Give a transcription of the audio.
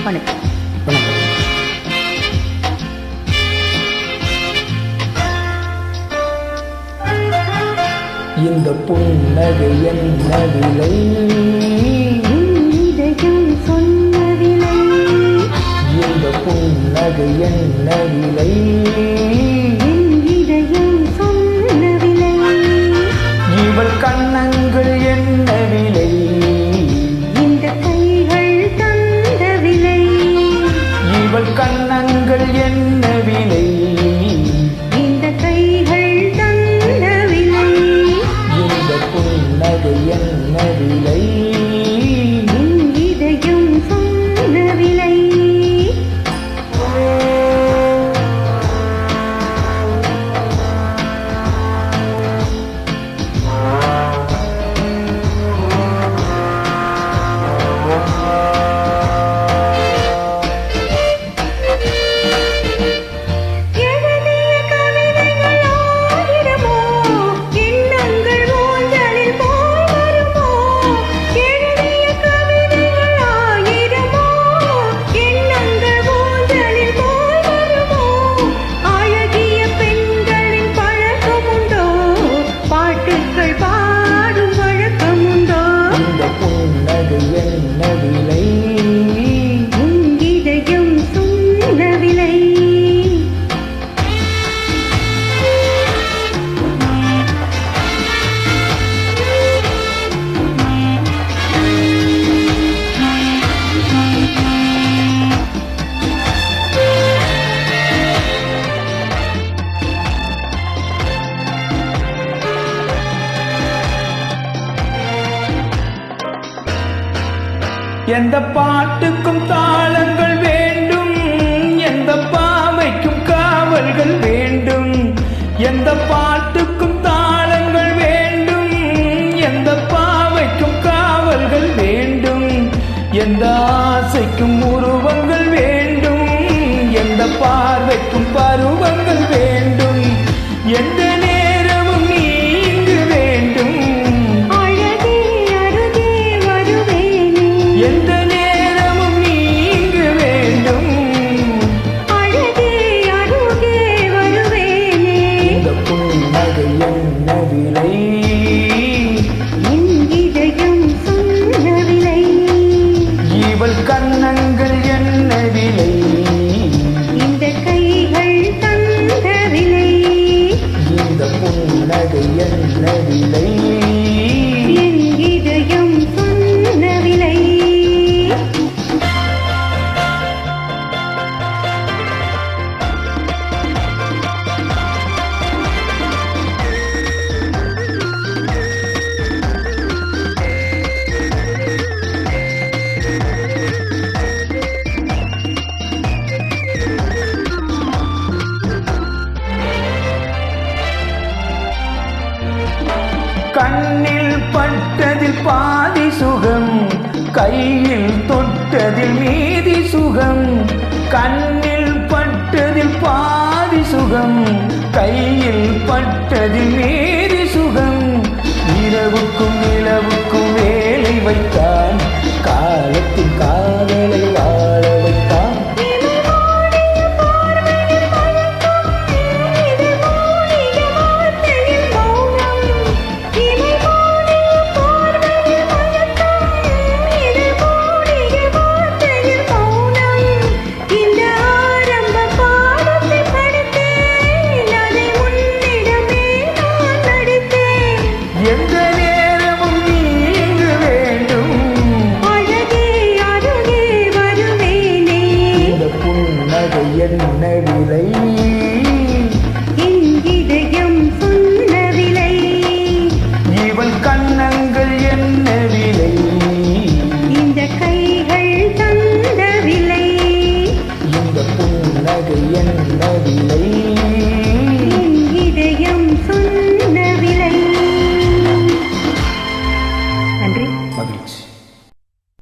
வணக்கம். இந்த புன்னகை என்ன விலை? இதயம் சொன்ன விலை. இந்த புன்னகை என்ன விலை? இதயம் சொன்ன விலை. இவள் கண்ணங்கள் என்ன விலை? இந்த கைகள் தந்த விலை. இவள் கண்ணங்கள் என்ன விலை? இந்த கைகள் தந்த விலை. இந்த புன்னகை என்ன விலை? இதயம் சொன்ன விலை. எந்த பாட்டுக்கும் தாளங்கள் வேண்டும், எந்த பாவைக்கும் காவல்கள் வேண்டும். எந்த பாட்டுக்கும் தாளங்கள் வேண்டும், எந்த பாவைக்கும் காவல்கள் வேண்டும். எந்த ஆசைக்கும் உருவங்கள் வேண்டும், எந்த பார்வைக்கும் பருவங்கள் வேண்டும். எந்த நேரமும் நீ இங்கு வேண்டும். எந்த நேரமும் நீ இங்கு வேண்டும். இந்த புன்னகை என்ன விலை? இதயம் சொன்ன விலை. இவள் கண்ணங்கள் என்ன விலை? இந்த கைகள் தந்த விலை. இந்த புன்னகை என்ன விலை? இதயம் சொன்ன விலை. கண்ணில் பட்டதில் பாதி சுகம், கையில் தொட்டதில் மீதி சுகம். கண்ணில் பட்டதில் பாதி சுகம், கையில் பட்டதில் மீதி சுகம். இரவுக்கும் நிலவுக்கும் வேலை வைத்தான், காலத்தின் காதலை வாழ வைத்தான். எந்த நேரமும் நீ இங்கு வேண்டும். இந்த புன்னகை என்ன விலை? இதயம் சொன்ன விலை. இவள் கண்ணங்கள் என்ன விலை? இந்த கைகள் தந்த விலை. இந்த புன்னகை என்ன விலை?